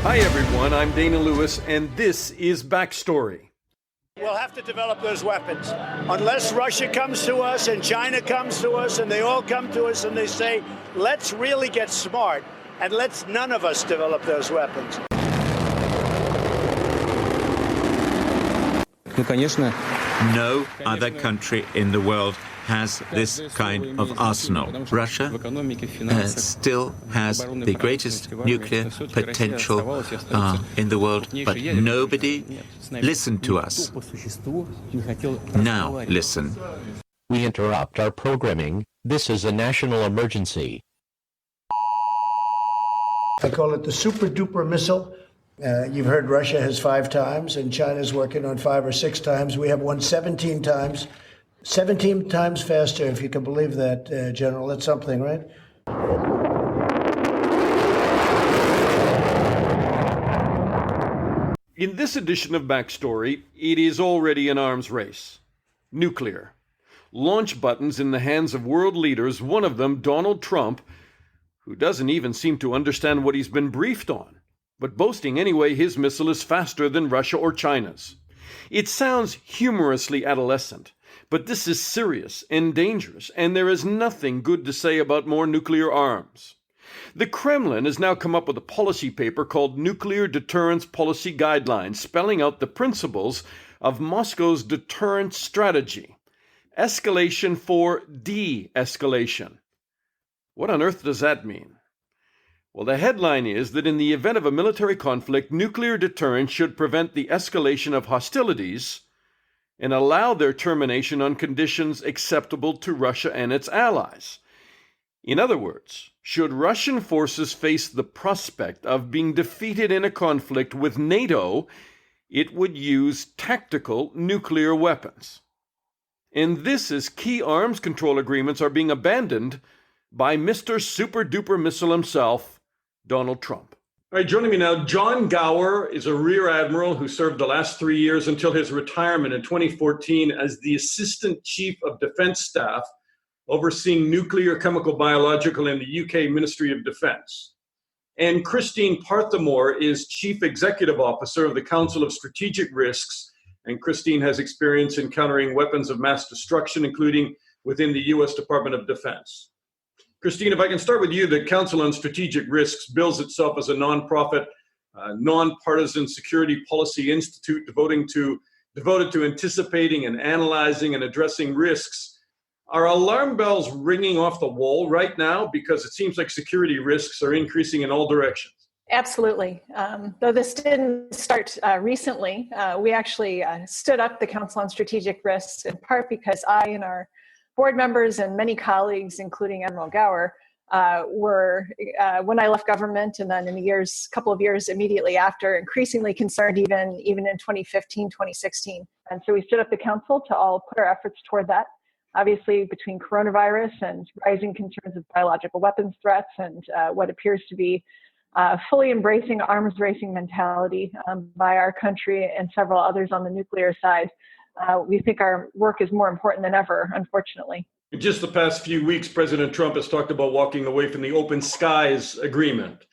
Hi everyone, I'm Dana Lewis, and this is Backstory. We'll have to develop those weapons. Unless Russia comes to us and China comes to us and they all come to us and they say, let's really get smart and let's none of us develop those weapons. No other country in the world has this kind of arsenal. Russia still has the greatest nuclear potential in the world, but nobody listened to us. Now listen. We interrupt our programming. This is a national emergency. I call it the super duper missile. You've heard Russia has 5 times and China's working on 5 or 6 times. We have one 17 times. 17 times faster, if you can believe that, General. That's something, right? In this edition of Backstory, it is already an arms race. Nuclear. Launch buttons in the hands of world leaders, one of them Donald Trump, who doesn't even seem to understand what he's been briefed on, but boasting anyway his missile is faster than Russia or China's. It sounds humorously adolescent, but this is serious and dangerous, and there is nothing good to say about more nuclear arms. The Kremlin has now come up with a policy paper called Nuclear Deterrence Policy Guidelines, spelling out the principles of Moscow's deterrence strategy. Escalation for de-escalation. What on earth does that mean? Well, the headline is that in the event of a military conflict, nuclear deterrence should prevent the escalation of hostilities and allow their termination on conditions acceptable to Russia and its allies. In other words, should Russian forces face the prospect of being defeated in a conflict with NATO, it would use tactical nuclear weapons. And this as key arms control agreements are being abandoned by Mr. Super-Duper Missile himself, Donald Trump. All right, joining me now, John Gower is a Rear Admiral who served the last 3 years until his retirement in 2014 as the Assistant Chief of Defense Staff, overseeing nuclear, chemical, biological in the UK Ministry of Defense. And Christine Parthemore is Chief Executive Officer of the Council of Strategic Risks, and Christine has experience in countering weapons of mass destruction, including within the US Department of Defense. Christine, if I can start with you, the Council on Strategic Risks bills itself as a nonprofit, nonpartisan security policy institute devoted to anticipating and analyzing and addressing risks. Are alarm bells ringing off the wall right now? Because it seems like security risks are increasing in all directions. Absolutely. Though this didn't start recently, we actually stood up the Council on Strategic Risks in part because I and our board members and many colleagues, including Admiral Gower, were, when I left government and then in the couple of years immediately after, increasingly concerned even in 2015, 2016. And so we stood up the council to all put our efforts toward that. Obviously, between coronavirus and rising concerns of biological weapons threats and what appears to be fully embracing arms racing mentality by our country and several others on the nuclear side, we think our work is more important than ever, unfortunately. In just the past few weeks, President Trump has talked about walking away from the Open Skies Agreement.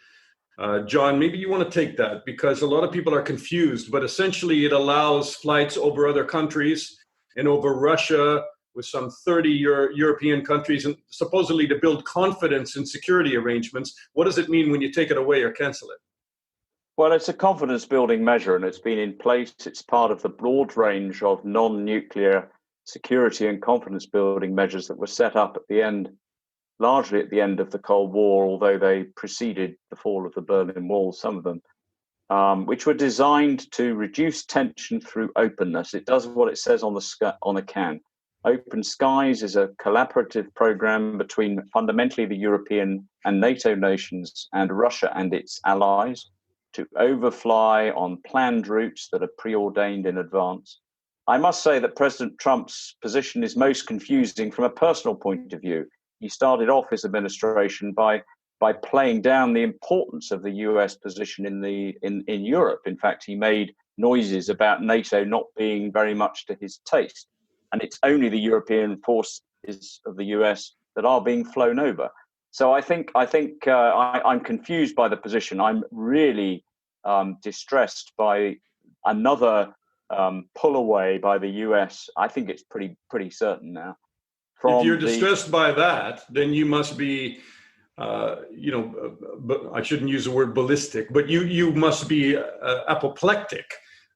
John, maybe you want to take that because a lot of people are confused, but essentially it allows flights over other countries and over Russia with some 30 European countries, and supposedly to build confidence in security arrangements. What does it mean when you take it away or cancel it? Well, it's a confidence-building measure, and it's been in place. It's part of the broad range of non-nuclear security and confidence-building measures that were set up at the end, largely at the end of the Cold War, although they preceded the fall of the Berlin Wall, some of them, which were designed to reduce tension through openness. It does what it says on the can. Open Skies is a collaborative program between fundamentally the European and NATO nations and Russia and its allies to overfly on planned routes that are preordained in advance. I must say that President Trump's position is most confusing from a personal point of view. He started off his administration by playing down the importance of the US position in Europe. In fact, he made noises about NATO not being very much to his taste. And it's only the European forces of the US that are being flown over. So I think I'm confused by the position. I'm really distressed by another pull away by the US, I think it's pretty certain now. If you're distressed by that, then you must be, I shouldn't use the word ballistic, but you must be apoplectic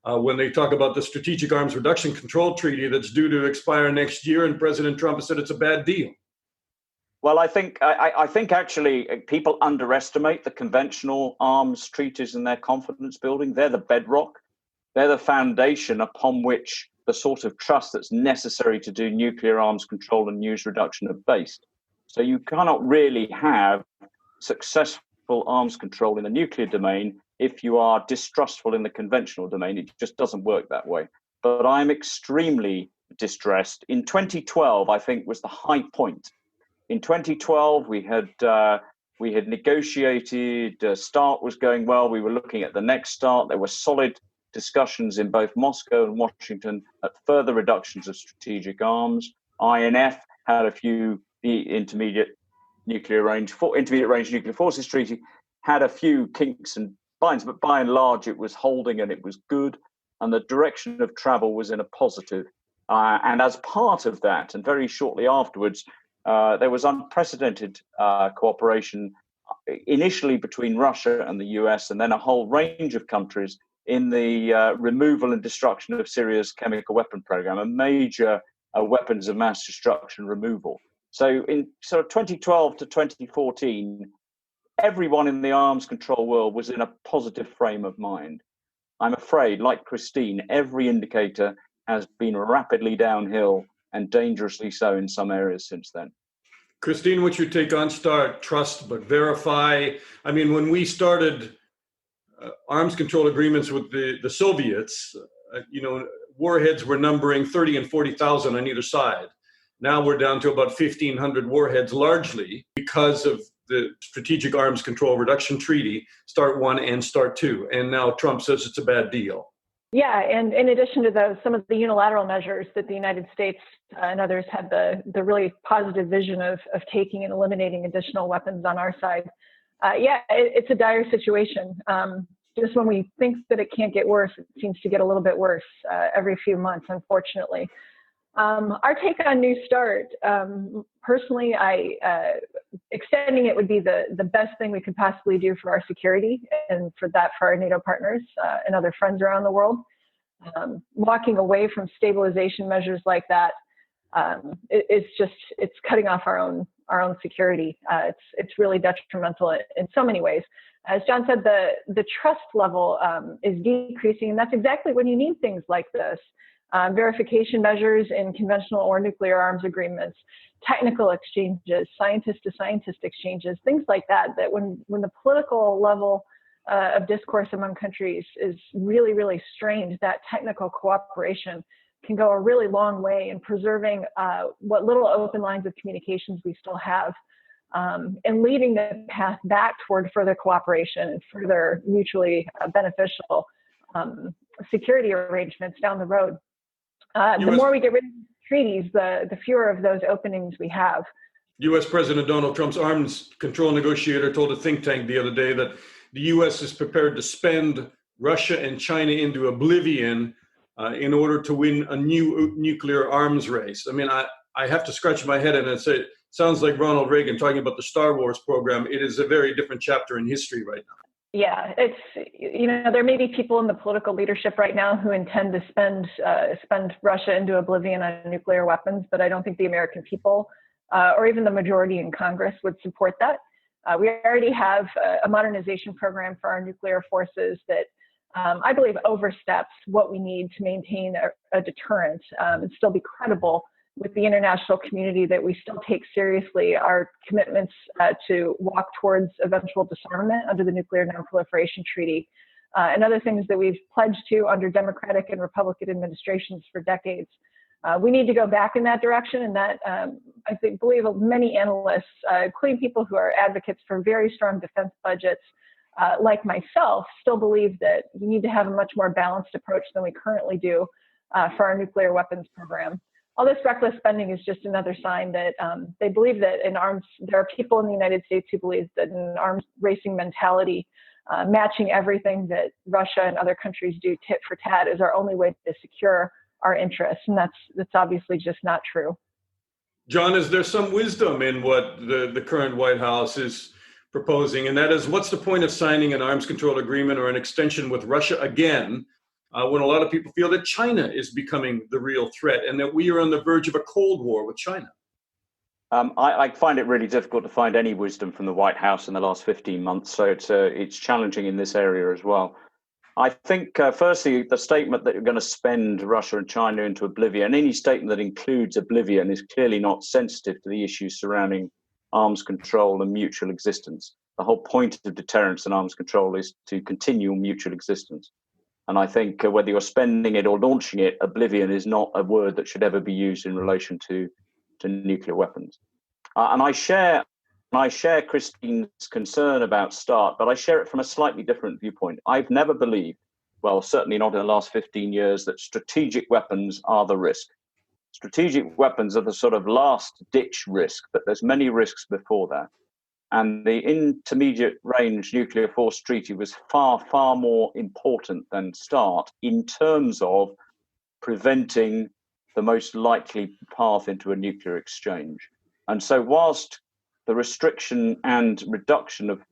when they talk about the Strategic Arms Reduction Control Treaty that's due to expire next year, and President Trump has said it's a bad deal. Well, I think actually people underestimate the conventional arms treaties and their confidence building. They're the bedrock. They're the foundation upon which the sort of trust that's necessary to do nuclear arms control and use reduction are based. So you cannot really have successful arms control in the nuclear domain if you are distrustful in the conventional domain. It just doesn't work that way. But I'm extremely distressed. In 2012, I think, was the high point. In 2012, we had negotiated. START was going well. We were looking at the next START. There were solid discussions in both Moscow and Washington at further reductions of strategic arms. INF had a few. The Intermediate Range Nuclear Forces Treaty had a few kinks and binds, but by and large, it was holding and it was good, and the direction of travel was in a positive. And as part of that, and very shortly afterwards, there was unprecedented cooperation, initially between Russia and the US, and then a whole range of countries in the removal and destruction of Syria's chemical weapon program, a major weapons of mass destruction removal. So in sort of 2012 to 2014, everyone in the arms control world was in a positive frame of mind. I'm afraid, like Christine, every indicator has been rapidly downhill, and dangerously so in some areas since then. Christine, what's your take on START? Trust but verify. I mean, when we started arms control agreements with the Soviets, warheads were numbering 30 and 40,000 on either side. Now we're down to about 1,500 warheads, largely because of the Strategic Arms Control Reduction Treaty, START 1 and START 2. And now Trump says it's a bad deal. Yeah, and in addition to those, some of the unilateral measures that the United States and others had the really positive vision of taking and eliminating additional weapons on our side. It's a dire situation. Just when we think that it can't get worse, it seems to get a little bit worse every few months, unfortunately. Our take on New START, personally, extending it would be the best thing we could possibly do for our security and for our NATO partners and other friends around the world. Walking away from stabilization measures like that, it's cutting off our own security. It's really detrimental in so many ways. As John said, the trust level is decreasing, and that's exactly when you need things like this. Verification measures in conventional or nuclear arms agreements, technical exchanges, scientist-to-scientist exchanges, things like that, that when the political level of discourse among countries is really, really strained, that technical cooperation can go a really long way in preserving what little open lines of communications we still have, and leading the path back toward further cooperation and further mutually beneficial security arrangements down the road. The more we get rid of treaties, the fewer of those openings we have. U.S. President Donald Trump's arms control negotiator told a think tank the other day that the U.S. is prepared to spend Russia and China into oblivion in order to win a new nuclear arms race. I mean, I have to scratch my head and say, it sounds like Ronald Reagan talking about the Star Wars program. It is a very different chapter in history right now. Yeah, there may be people in the political leadership right now who intend to spend Russia into oblivion on nuclear weapons, but I don't think the American people or even the majority in Congress would support that. We already have a modernization program for our nuclear forces that I believe oversteps what we need to maintain a deterrent and still be credible with the international community, that we still take seriously our commitments to walk towards eventual disarmament under the Nuclear Non-Proliferation Treaty, and other things that we've pledged to under Democratic and Republican administrations for decades. We need to go back in that direction, and that I believe many analysts, including people who are advocates for very strong defense budgets, like myself, still believe that we need to have a much more balanced approach than we currently do for our nuclear weapons program. All this reckless spending is just another sign that they believe that there are people in the United States who believe that an arms racing mentality matching everything that Russia and other countries do tit for tat is our only way to secure our interests. And that's obviously just not true. John, is there some wisdom in what the current White House is proposing? And that is, what's the point of signing an arms control agreement or an extension with Russia again, when a lot of people feel that China is becoming the real threat and that we are on the verge of a Cold War with China? I find it really difficult to find any wisdom from the White House in the last 15 months, so it's challenging in this area as well. I think, firstly, the statement that you're going to spend Russia and China into oblivion, any statement that includes oblivion is clearly not sensitive to the issues surrounding arms control and mutual existence. The whole point of deterrence and arms control is to continue mutual existence. And I think whether you're spending it or launching it, oblivion is not a word that should ever be used in relation to nuclear weapons. And I share Christine's concern about START, but I share it from a slightly different viewpoint. I've never believed, well, certainly not in the last 15 years, that strategic weapons are the risk. Strategic weapons are the sort of last ditch risk, but there's many risks before that. And the Intermediate Range Nuclear Force Treaty was far, far more important than START in terms of preventing the most likely path into a nuclear exchange. And so whilst the restriction and reduction of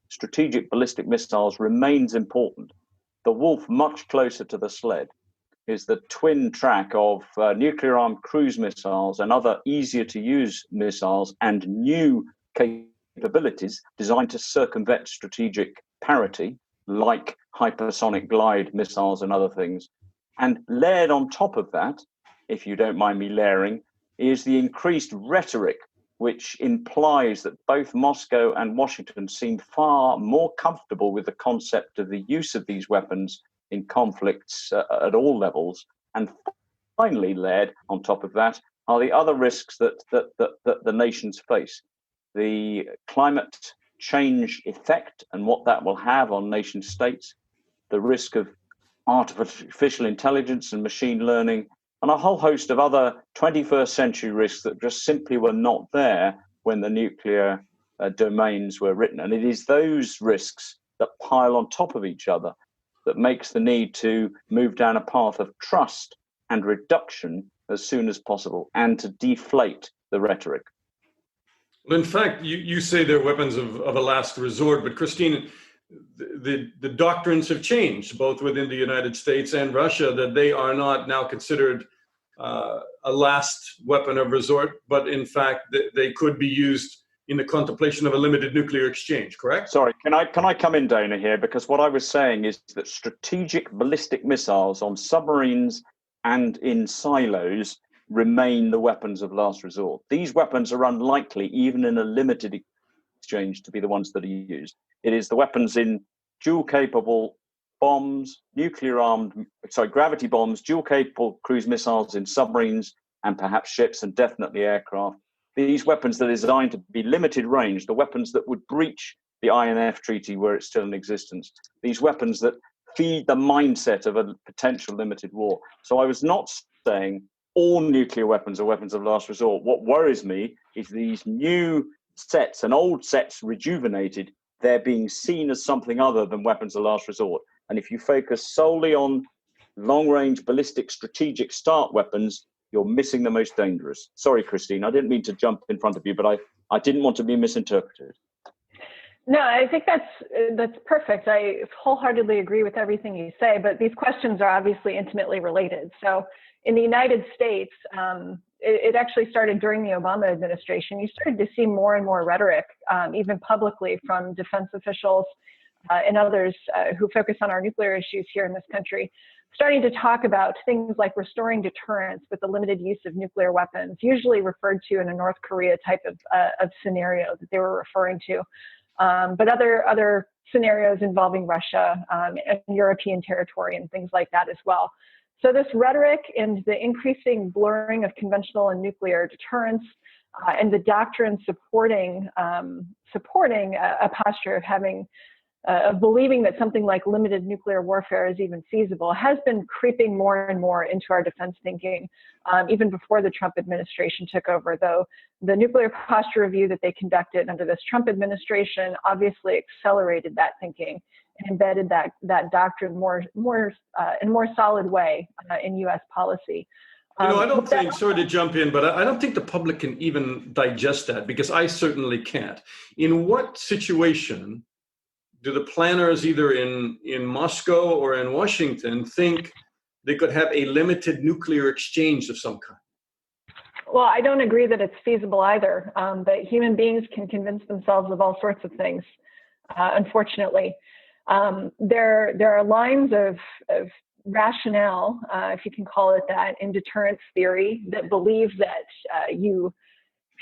strategic ballistic missiles remains important, the wolf much closer to the sled is the twin track of nuclear-armed cruise missiles and other easier-to-use missiles and new capabilities designed to circumvent strategic parity, like hypersonic glide missiles and other things. And layered on top of that, if you don't mind me layering, is the increased rhetoric, which implies that both Moscow and Washington seem far more comfortable with the concept of the use of these weapons in conflicts at all levels. And finally, layered on top of that are the other risks that the nations face. The climate change effect and what that will have on nation states, the risk of artificial intelligence and machine learning, and a whole host of other 21st century risks that just simply were not there when the nuclear domains were written. And it is those risks that pile on top of each other that makes the need to move down a path of trust and reduction as soon as possible and to deflate the rhetoric. Well, in fact, you say they're weapons of a last resort, but Christine, the doctrines have changed, both within the United States and Russia, that they are not now considered a last weapon of resort, but in fact, they could be used in the contemplation of a limited nuclear exchange, correct? Sorry, can I come in, Dana, here? Because what I was saying is that strategic ballistic missiles on submarines and in silos remain the weapons of last resort. These weapons are unlikely, even in a limited exchange, to be the ones that are used. It is the weapons in dual-capable bombs, gravity bombs, dual-capable cruise missiles in submarines and perhaps ships and definitely aircraft. These weapons that are designed to be limited range, the weapons that would breach the INF Treaty were it still in existence, these weapons that feed the mindset of a potential limited war. So I was not saying all nuclear weapons are weapons of last resort. What worries me is these new sets and old sets rejuvenated, they're being seen as something other than weapons of last resort. And if you focus solely on long-range ballistic strategic START weapons, you're missing the most dangerous. Sorry, Christine, I didn't mean to jump in front of you, but I didn't want to be misinterpreted. No, I think that's perfect. I wholeheartedly agree with everything you say, but these questions are obviously intimately related. So in the United States, it actually started during the Obama administration. You started to see more and more rhetoric, even publicly, from defense officials and others who focus on our nuclear issues here in this country, starting to talk about things like restoring deterrence with the limited use of nuclear weapons, usually referred to in a North Korea type of scenario that they were referring to, but other scenarios involving Russia and European territory and things like that as well. So this rhetoric and the increasing blurring of conventional and nuclear deterrence and the doctrine supporting a posture of having of believing that something like limited nuclear warfare is even feasible has been creeping more and more into our defense thinking, even before the Trump administration took over, though the nuclear posture review that they conducted under this Trump administration obviously accelerated that thinking and embedded that doctrine in a more solid way in U.S. policy. I don't think, sorry to jump in, but I don't think the public can even digest that, because I certainly can't. In what situation do the planners either in Moscow or in Washington think they could have a limited nuclear exchange of some kind? Well, I don't agree that it's feasible either, but human beings can convince themselves of all sorts of things, unfortunately. There are lines of rationale, if you can call it that, in deterrence theory that believe that if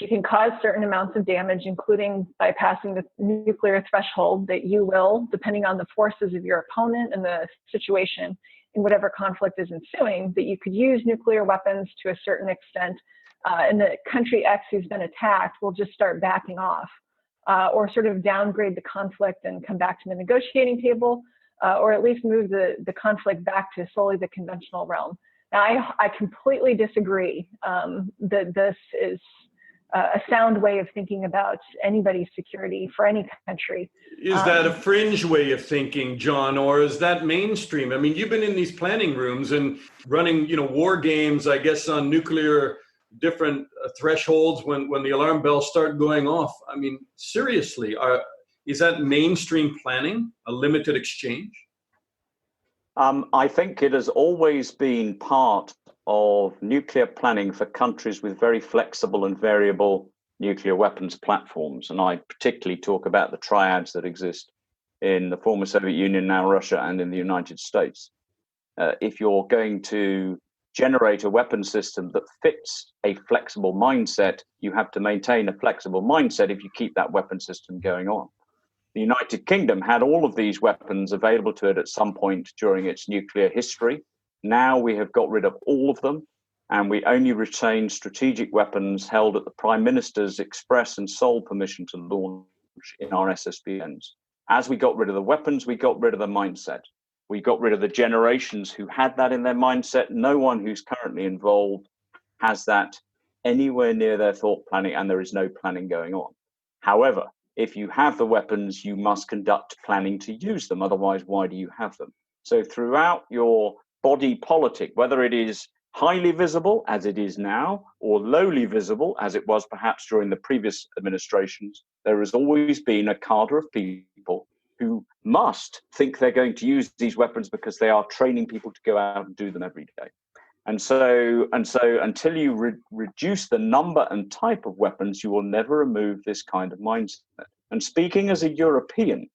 you can cause certain amounts of damage, including by passing the nuclear threshold, that you will, depending on the forces of your opponent and the situation in whatever conflict is ensuing, that you could use nuclear weapons to a certain extent, and that country X who's been attacked will just start backing off, or sort of downgrade the conflict and come back to the negotiating table, or at least move the conflict back to solely the conventional realm. Now, I completely disagree that this is a sound way of thinking about anybody's security for any country. Is that a fringe way of thinking, John, or is that mainstream? I mean, you've been in these planning rooms and running, war games, I guess, on nuclear different thresholds when the alarm bells start going off. I mean, seriously, is that mainstream planning, a limited exchange? I think it has always been part of nuclear planning for countries with very flexible and variable nuclear weapons platforms. And I particularly talk about the triads that exist in the former Soviet Union, now Russia, and in the United States. If you're going to generate a weapon system that fits a flexible mindset, you have to maintain a flexible mindset if you keep that weapon system going on. The United Kingdom had all of these weapons available to it at some point during its nuclear history. Now we have got rid of all of them, and we only retain strategic weapons held at the Prime Minister's express and sole permission to launch in our SSBNs. As we got rid of the weapons, we got rid of the mindset. We got rid of the generations who had that in their mindset. No one who's currently involved has that anywhere near their thought planning, and there is no planning going on. However, if you have the weapons, you must conduct planning to use them. Otherwise, why do you have them? So throughout your body politic, whether it is highly visible, as it is now, or lowly visible, as it was perhaps during the previous administrations, there has always been a cadre of people who must think they're going to use these weapons because they are training people to go out and do them every day. And so until you reduce the number and type of weapons, you will never remove this kind of mindset. And speaking as a European,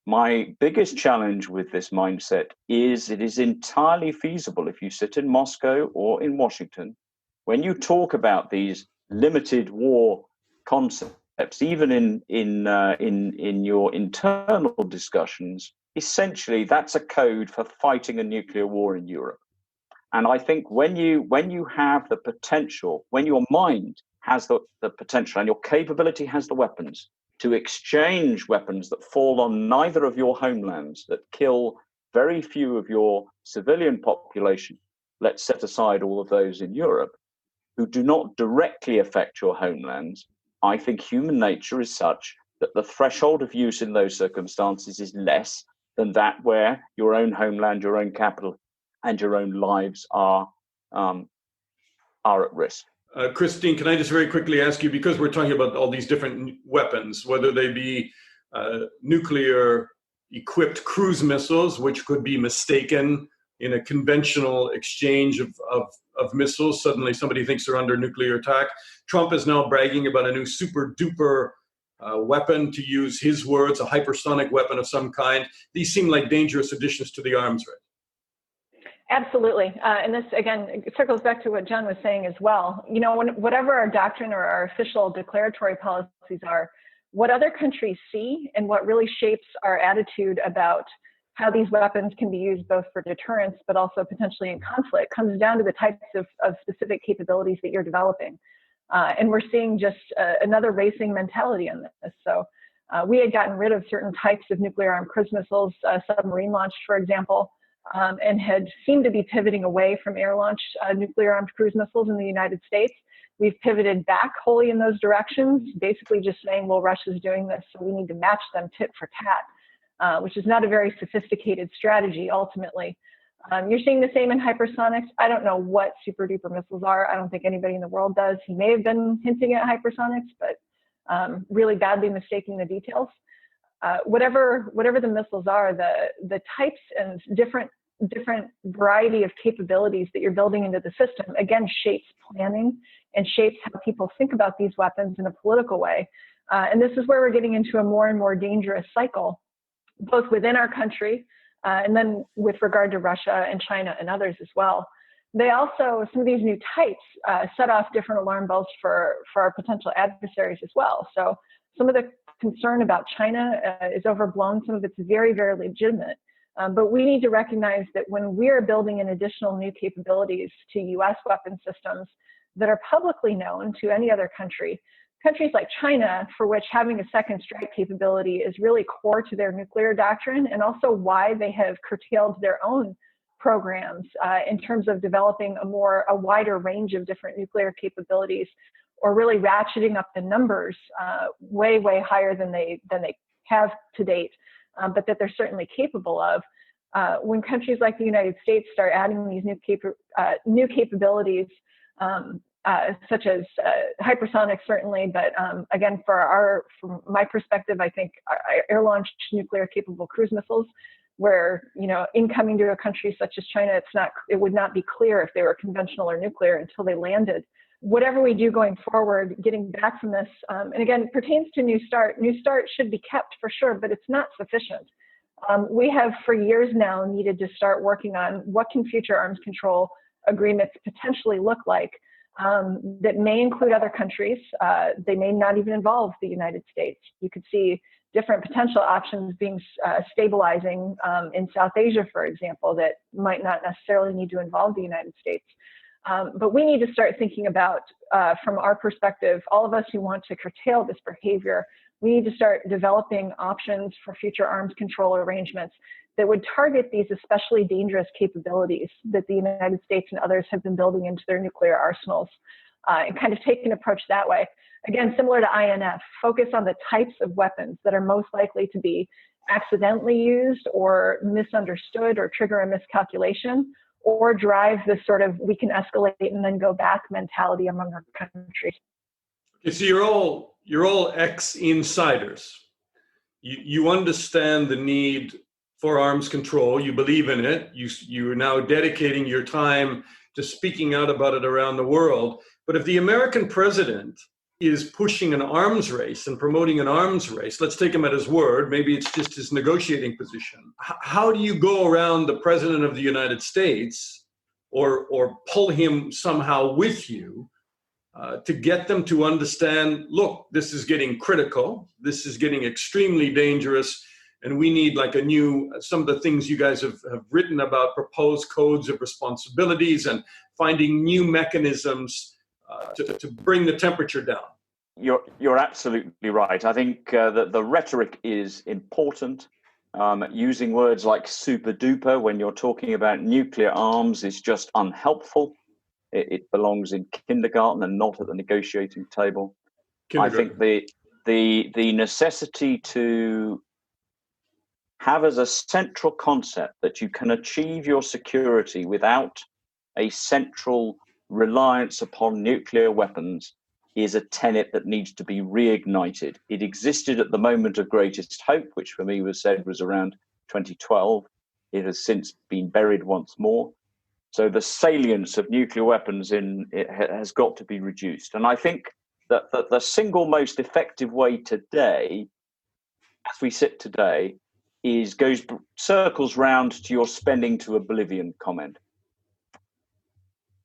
my biggest challenge with this mindset is it is entirely feasible if you sit in Moscow or in Washington, when you talk about these limited war concepts, even in your internal discussions, essentially that's a code for fighting a nuclear war in Europe. And I think when you have the potential, when your mind has the potential and your capability has the weapons to exchange weapons that fall on neither of your homelands, that kill very few of your civilian population, let's set aside all of those in Europe, who do not directly affect your homelands, I think human nature is such that the threshold of use in those circumstances is less than that where your own homeland, your own capital, and your own lives are at risk. Christine, can I just very quickly ask you, because we're talking about all these different weapons, whether they be nuclear-equipped cruise missiles, which could be mistaken in a conventional exchange of missiles. Suddenly somebody thinks they're under nuclear attack. Trump is now bragging about a new super-duper weapon, to use his words, a hypersonic weapon of some kind. These seem like dangerous additions to the arms race. Absolutely. And this, again, circles back to what John was saying as well. Whatever our doctrine or our official declaratory policies are, what other countries see and what really shapes our attitude about how these weapons can be used both for deterrence but also potentially in conflict comes down to the types of specific capabilities that you're developing. And we're seeing just another racing mentality in this. So We had gotten rid of certain types of nuclear-armed cruise missiles, submarine-launched, for example, and had seemed to be pivoting away from air-launched nuclear-armed cruise missiles in the United States. We've pivoted back wholly in those directions, basically just saying, well, Russia's doing this, so we need to match them tit for tat, which is not a very sophisticated strategy, ultimately. You're seeing the same in hypersonics. I don't know what super duper missiles are. I don't think anybody in the world does. He may have been hinting at hypersonics, but really badly mistaking the details. Whatever the missiles are, the types and different variety of capabilities that you're building into the system, again, shapes planning and shapes how people think about these weapons in a political way. And this is where we're getting into a more and more dangerous cycle, both within our country and then with regard to Russia and China and others as well. They also, some of these new types set off different alarm bells for our potential adversaries as well. So some of the concern about China is overblown. Some of it's very, very legitimate. But we need to recognize that when we're building in additional new capabilities to US weapon systems that are publicly known to any other country, countries like China, for which having a second strike capability is really core to their nuclear doctrine, and also why they have curtailed their own programs in terms of developing a wider range of different nuclear capabilities, or really ratcheting up the numbers way, way higher than they have to date, but that they're certainly capable of. When countries like the United States start adding these new capabilities, such as hypersonics, certainly, but again, from my perspective, I think air-launched nuclear-capable cruise missiles, where, incoming to a country such as China, it would not be clear if they were conventional or nuclear until they landed. Whatever we do going forward, getting back from this, and again, it pertains to New START. New START should be kept for sure, but it's not sufficient. We have for years now needed to start working on what can future arms control agreements potentially look like that may include other countries. They may not even involve the United States. You could see different potential options being stabilizing in South Asia, for example, that might not necessarily need to involve the United States. But we need to start thinking about, from our perspective, all of us who want to curtail this behavior, we need to start developing options for future arms control arrangements that would target these especially dangerous capabilities that the United States and others have been building into their nuclear arsenals, and kind of take an approach that way. Again, similar to INF, focus on the types of weapons that are most likely to be accidentally used or misunderstood or trigger a miscalculation, or drive this sort of we can escalate and then go back mentality among our countries. Okay, so you're all ex-insiders. You understand the need for arms control. You believe in it. You are now dedicating your time to speaking out about it around the world. But if the American president is pushing an arms race and promoting an arms race, let's take him at his word, maybe it's just his negotiating position. How do you go around the president of the United States or pull him somehow with you to get them to understand, look, this is getting critical, this is getting extremely dangerous, and we need like some of the things you guys have written about, proposed codes of responsibilities and finding new mechanisms to bring the temperature down. You're absolutely right. I think that the rhetoric is important. Using words like super duper when you're talking about nuclear arms is just unhelpful. It belongs in kindergarten and not at the negotiating table. I think the necessity to have as a central concept that you can achieve your security without a central reliance upon nuclear weapons is a tenet that needs to be reignited. It existed at the moment of greatest hope, which for me was around 2012. It has since been buried once more. So the salience of nuclear weapons has got to be reduced. And I think that the single most effective way today, as we sit today, circles round to your spending to oblivion comment.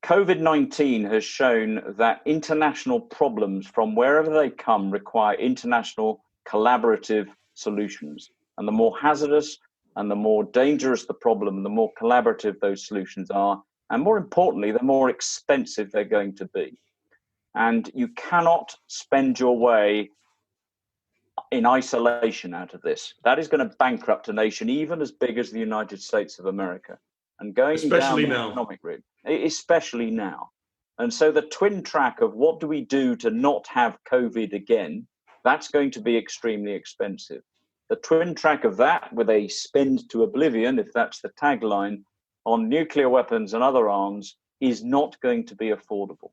COVID-19 has shown that international problems, from wherever they come, require international collaborative solutions. And the more hazardous and the more dangerous the problem, the more collaborative those solutions are. And more importantly, the more expensive they're going to be. And you cannot spend your way in isolation out of this. That is going to bankrupt a nation even as big as the United States of America. And going especially down the now. economic route, especially now. And so the twin track of what do we do to not have COVID again, that's going to be extremely expensive. The twin track of that, with a spend to oblivion, if that's the tagline, on nuclear weapons and other arms, is not going to be affordable.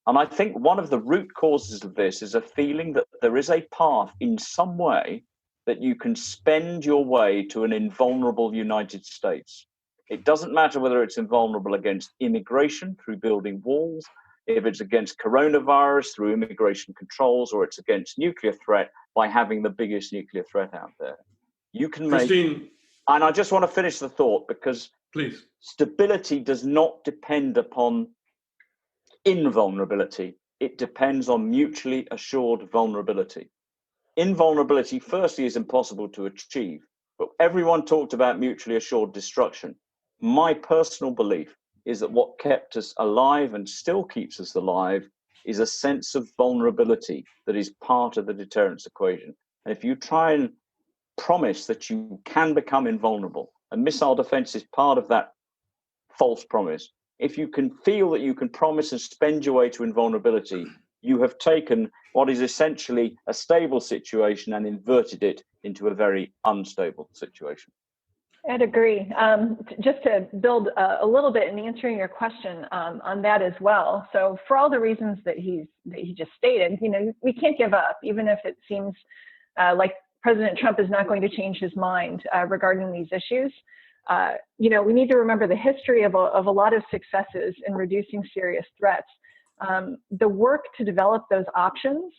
And I think one of the root causes of this is a feeling that there is a path in some way that you can spend your way to an invulnerable United States. It doesn't matter whether it's invulnerable against immigration through building walls, if it's against coronavirus through immigration controls, or it's against nuclear threat by having the biggest nuclear threat out there. You can make... Christine, and I just want to finish the thought, because please. Stability does not depend upon invulnerability. It depends on mutually assured vulnerability. Invulnerability, firstly, is impossible to achieve, but everyone talked about mutually assured destruction. My personal belief is that what kept us alive and still keeps us alive is a sense of vulnerability that is part of the deterrence equation. And if you try and promise that you can become invulnerable, and missile defense is part of that false promise, if you can feel that you can promise and spend your way to invulnerability, you have taken what is essentially a stable situation and inverted it into a very unstable situation. I'd agree. Just to build a little bit in answering your question on that as well. So for all the reasons that he just stated, we can't give up, even if it seems like President Trump is not going to change his mind regarding these issues. We need to remember the history of a lot of successes in reducing serious threats. The work to develop those options,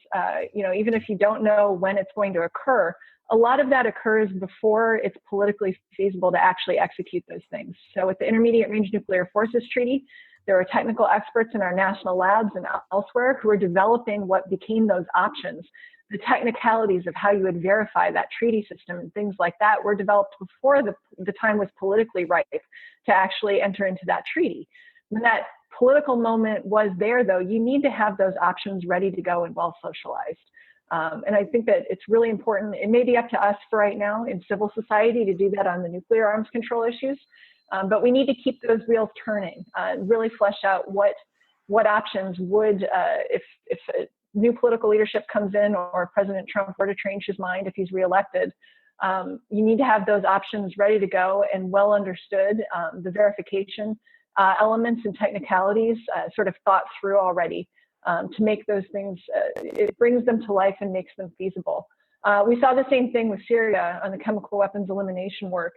even if you don't know when it's going to occur, a lot of that occurs before it's politically feasible to actually execute those things. So with the Intermediate Range Nuclear Forces Treaty, there are technical experts in our national labs and elsewhere who are developing what became those options. The technicalities of how you would verify that treaty system and things like that were developed before the time was politically ripe to actually enter into that treaty. When that political moment was there, though, you need to have those options ready to go and well socialized. And I think that it's really important. It may be up to us for right now in civil society to do that on the nuclear arms control issues, but we need to keep those wheels turning and really flesh out what options would, if new political leadership comes in or President Trump were to change his mind if he's reelected, you need to have those options ready to go and well understood, the verification elements and technicalities sort of thought through already to make those things, it brings them to life and makes them feasible. We saw the same thing with Syria on the chemical weapons elimination work.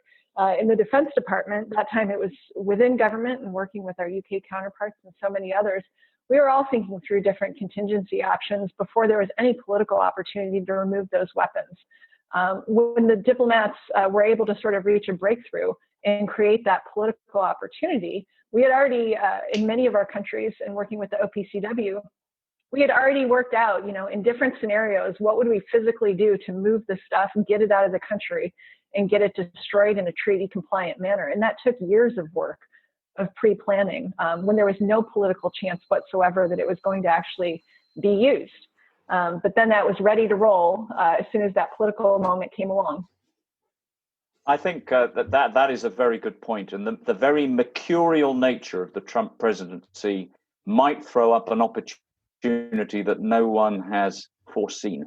In the Defense Department, that time it was within government and working with our UK counterparts and so many others. We were all thinking through different contingency options before there was any political opportunity to remove those weapons. When the diplomats were able to sort of reach a breakthrough and create that political opportunity, we had already, in many of our countries and working with the OPCW, we had already worked out, in different scenarios, what would we physically do to move the stuff and get it out of the country and get it destroyed in a treaty compliant manner. And that took years of work of pre-planning when there was no political chance whatsoever that it was going to actually be used. But then that was ready to roll as soon as that political moment came along. I think that is a very good point. And the very mercurial nature of the Trump presidency might throw up an opportunity that no one has foreseen.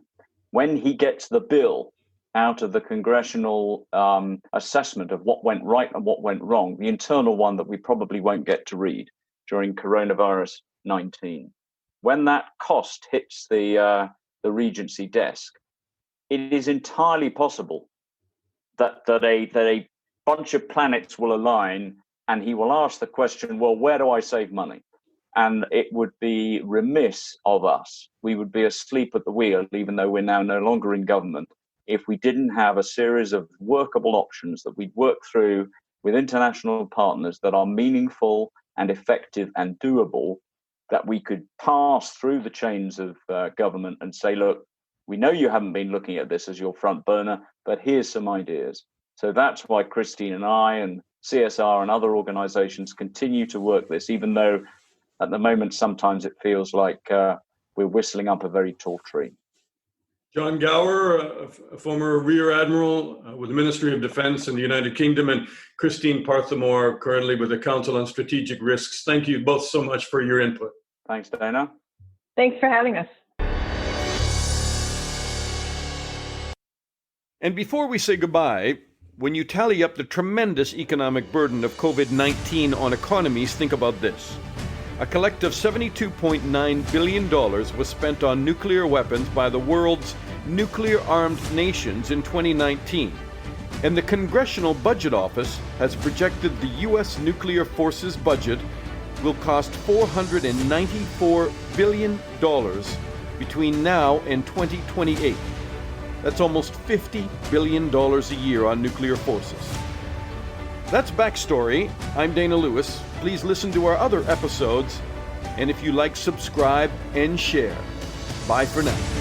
When he gets the bill out of the congressional assessment of what went right and what went wrong, the internal one that we probably won't get to read during coronavirus 19, when that cost hits the Regency desk, it is entirely possible that a bunch of planets will align and he will ask the question, well, where do I save money? And it would be remiss of us. We would be asleep at the wheel, even though we're now no longer in government, if we didn't have a series of workable options that we'd work through with international partners that are meaningful and effective and doable, that we could pass through the chains of government and say, look, we know you haven't been looking at this as your front burner, but here's some ideas. So that's why Christine and I and CSR and other organizations continue to work this, even though at the moment sometimes it feels like we're whistling up a very tall tree. John Gower, a former Rear Admiral with the Ministry of Defense in the United Kingdom, and Christine Parthemore, currently with the Council on Strategic Risks. Thank you both so much for your input. Thanks, Dana. Thanks for having us. And before we say goodbye, when you tally up the tremendous economic burden of COVID-19 on economies, think about this. A collective $72.9 billion was spent on nuclear weapons by the world's nuclear-armed nations in 2019. And the Congressional Budget Office has projected the U.S. nuclear forces budget will cost $494 billion between now and 2028. That's almost $50 billion a year on nuclear forces. That's Backstory. I'm Dana Lewis. Please listen to our other episodes, and if you like, subscribe and share. Bye for now.